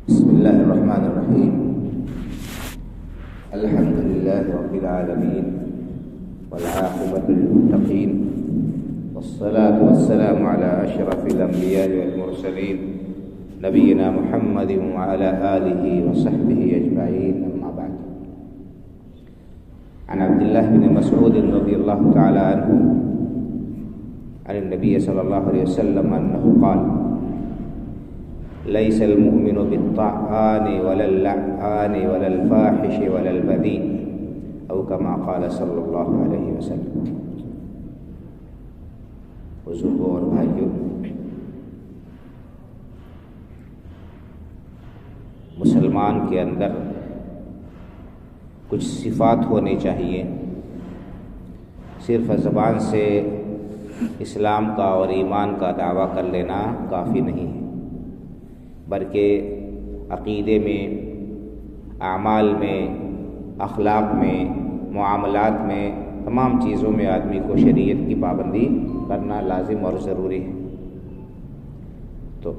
بسم الله الرحمن الرحيم. الحمد لله رب العالمين والعاقبة للمتقين والصلاة والسلام على أشرف الأنبياء والمرسلين نبينا محمد وعلى آله وصحبه أجمعين. أما بعد، عن عبد الله بن مسعود رضي الله تعالى عنه عن النبي صلى الله عليه وسلم أنه قال: ليس المؤمن بالطعان ولا اللعان ولا الفاحش ولا البذيء، أو كما قال صلی اللہ علیہ وسلم. بزرگوں اور بھائیوں، مسلمان کے اندر کچھ صفات ہونی چاہیے. صرف زبان سے اسلام کا اور ایمان کا دعویٰ کر لینا کافی نہیں ہے، بلکہ عقیدے میں، اعمال میں، اخلاق میں، معاملات میں، تمام چیزوں میں آدمی کو شریعت کی پابندی کرنا لازم اور ضروری ہے. تو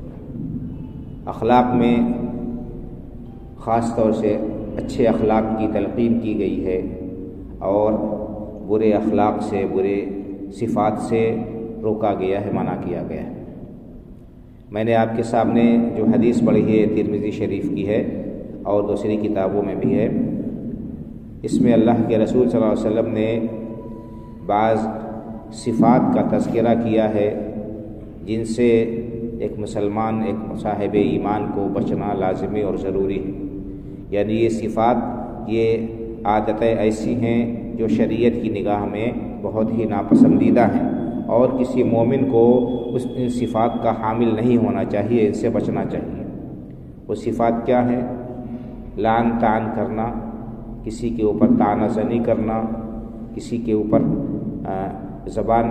اخلاق میں خاص طور سے اچھے اخلاق کی تلقین کی گئی ہے اور برے اخلاق سے، برے صفات سے روکا گیا ہے، منع کیا گیا ہے. میں نے آپ کے سامنے جو حدیث پڑھی ہے ترمذی شریف کی ہے اور دوسری کتابوں میں بھی ہے. اس میں اللہ کے رسول صلی اللہ علیہ وسلم نے بعض صفات کا تذکرہ کیا ہے جن سے ایک مسلمان، ایک صاحب ایمان کو بچنا لازمی اور ضروری ہے. یعنی یہ صفات، یہ عادتیں ایسی ہیں جو شریعت کی نگاہ میں بہت ہی ناپسندیدہ ہیں اور کسی مومن کو ان صفات کا حامل نہیں ہونا چاہیے، ان سے بچنا چاہیے. وہ صفات کیا ہیں؟ لعن طعن کرنا، کسی کے اوپر طعنہ زنی کرنا، کسی کے اوپر زبان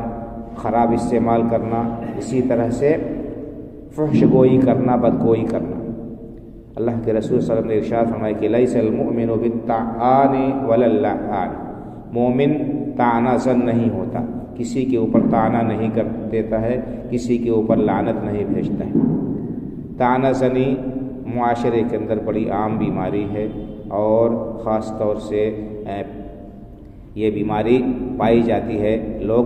خراب استعمال کرنا، اسی طرح سے فحش گوئی کرنا، بدگوئی کرنا. اللہ کے رسول صلی اللہ علیہ وسلم نے ارشاد فرمایا کہ لیس المؤمن بالطعان ولا اللعان، مومن طعنہ زن نہیں ہوتا، کسی کے اوپر طعنہ نہیں کر دیتا ہے، کسی کے اوپر لعنت نہیں بھیجتا ہے. طعنہ زنی معاشرے کے اندر بڑی عام بیماری ہے اور خاص طور سے یہ بیماری پائی جاتی ہے. لوگ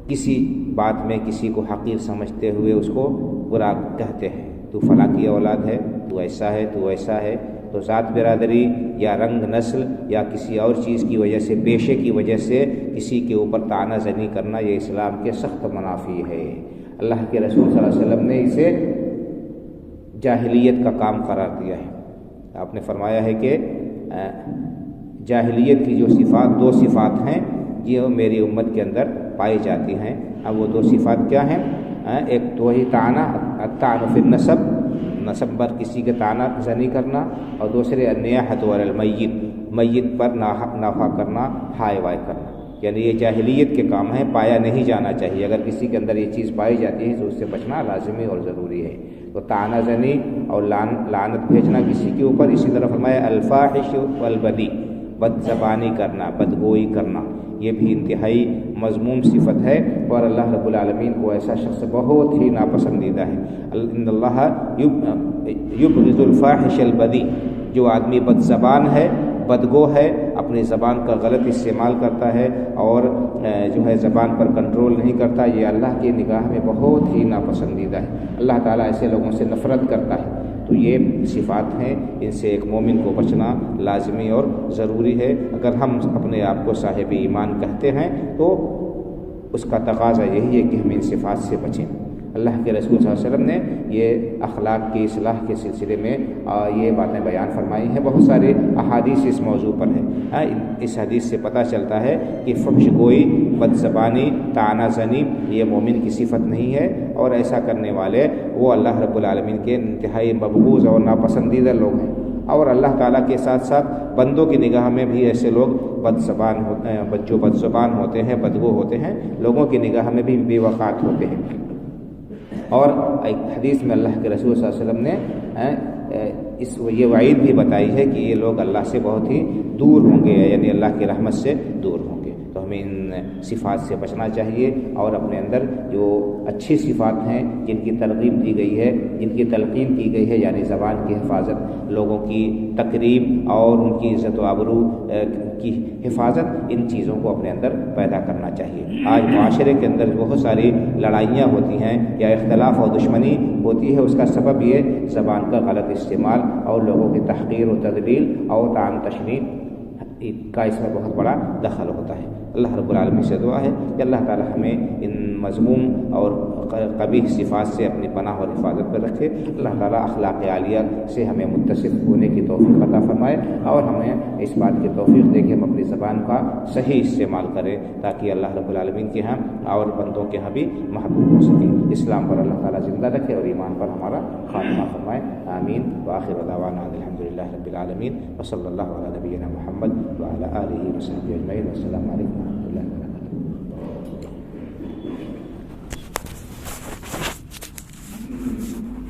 کسی بات میں کسی کو حقیر سمجھتے ہوئے اس کو برا کہتے ہیں، تو فلاں کی اولاد ہے، تو ایسا ہے، تو ایسا ہے. تو ذات برادری یا رنگ نسل یا کسی اور چیز کی وجہ سے، پیشے کی وجہ سے کسی کے اوپر طعنہ زنی کرنا یہ اسلام کے سخت منافی ہے. اللہ کے رسول صلی اللہ علیہ وسلم نے اسے جاہلیت کا کام قرار دیا ہے. آپ نے فرمایا ہے کہ جاہلیت کی جو صفات، دو صفات ہیں یہ میری امت کے اندر پائی جاتی ہیں. اب وہ دو صفات کیا ہیں؟ ایک تو وہی طعنہ، الطعن فی النسب، نسب پر کسی کے طعنہ زنی کرنا، اور دوسرے النیاحۃ علی المیت، میت پر نوحہ کرنا، ہائے وائے کرنا. یعنی یہ جاہلیت کے کام ہیں، پایا نہیں جانا چاہیے. اگر کسی کے اندر یہ چیز پائی جاتی ہے تو اس سے بچنا لازمی اور ضروری ہے. تو طعنہ زنی اور لعنت بھیجنا کسی کے اوپر. اسی طرح فرمایا الفاحش والبذی، بد زبانی کرنا، بدگوئی کرنا، یہ بھی انتہائی مذموم صفت ہے اور اللہ رب العالمین کو ایسا شخص بہت ہی ناپسندیدہ ہے. ان اللہ یبغض الفاحش البذی، جو آدمی بد زبان ہے، بدگو ہے، اپنی زبان کا غلط استعمال کرتا ہے اور جو ہے زبان پر کنٹرول نہیں کرتا، یہ اللہ کی نگاہ میں بہت ہی ناپسندیدہ ہے. اللہ تعالیٰ ایسے لوگوں سے نفرت کرتا ہے. تو یہ صفات ہیں، ان سے ایک مومن کو بچنا لازمی اور ضروری ہے. اگر ہم اپنے آپ کو صاحب ایمان کہتے ہیں تو اس کا تقاضا یہی ہے کہ ہم ان صفات سے بچیں. اللہ کے رسول صلی اللہ علیہ وسلم نے یہ اخلاق کی اصلاح کے سلسلے میں یہ باتیں بیان فرمائی ہیں. بہت سارے احادیث اس موضوع پر ہیں. اس حدیث سے پتہ چلتا ہے کہ فحش گوئی، بد زبانی، طعنہ زنی یہ مومن کی صفت نہیں ہے، اور ایسا کرنے والے وہ اللہ رب العالمین کے انتہائی مبغوض اور ناپسندیدہ لوگ ہیں. اور اللہ تعالیٰ کے ساتھ ساتھ بندوں کی نگاہ میں بھی ایسے لوگ بد زبان ہوتے ہیں، جو بد زبان ہوتے ہیں، بدگو ہوتے ہیں، لوگوں کی نگاہ میں بھی بے وقات ہوتے ہیں. اور ایک حدیث میں اللہ کے رسول صلی اللہ علیہ وسلم نے یہ وعید بھی بتائی ہے کہ یہ لوگ اللہ سے بہت ہی دور ہوں گے، یعنی اللہ کی رحمت سے دور ہوں گے. تو ہمیں ان صفات سے بچنا چاہیے اور اپنے اندر جو اچھی صفات ہیں جن کی ترغیب دی گئی ہے، جن کی تلقین کی گئی ہے، یعنی زبان کی حفاظت، لوگوں کی تقریب اور ان کی عزت و آبرو کی حفاظت، ان چیزوں کو اپنے اندر پیدا کرنا چاہیے۔ آج معاشرے کے اندر بہت ساری لڑائیاں ہوتی ہیں یا اختلاف اور دشمنی ہوتی ہے، اس کا سبب یہ زبان کا غلط استعمال اور لوگوں کی تحقیر و تذلیل اور طعن تشنیع کا اس میں بہت بڑا دخل ہوتا ہے۔ اللہ رب العالمین سے دعا ہے کہ اللہ تعالی ہمیں ان مذموم اور قبیح صفات سے اپنی پناہ اور حفاظت پر رکھے۔ اللہ تعالیٰ اخلاق عالیہ سے ہمیں متصف ہونے کی توفیق عطا فرمائے اور ہمیں اس بات کی توفیق دے کہ ہم اپنی زبان کا صحیح استعمال کریں تاکہ اللہ رب العالمین کے ہاں اور بندوں کے ہاں بھی محبوب ہو سکے۔ اسلام پر اللہ تعالیٰ زندہ رکھے اور ایمان پر ہمارا خاتمہ فرمائے، آمین۔ وآخر دعوانا الحمد للہ رب العالمین وصلی اللہ علی نبینا محمد وعلی آلہ وصحبہ اجمعین۔ والسلام علیکم۔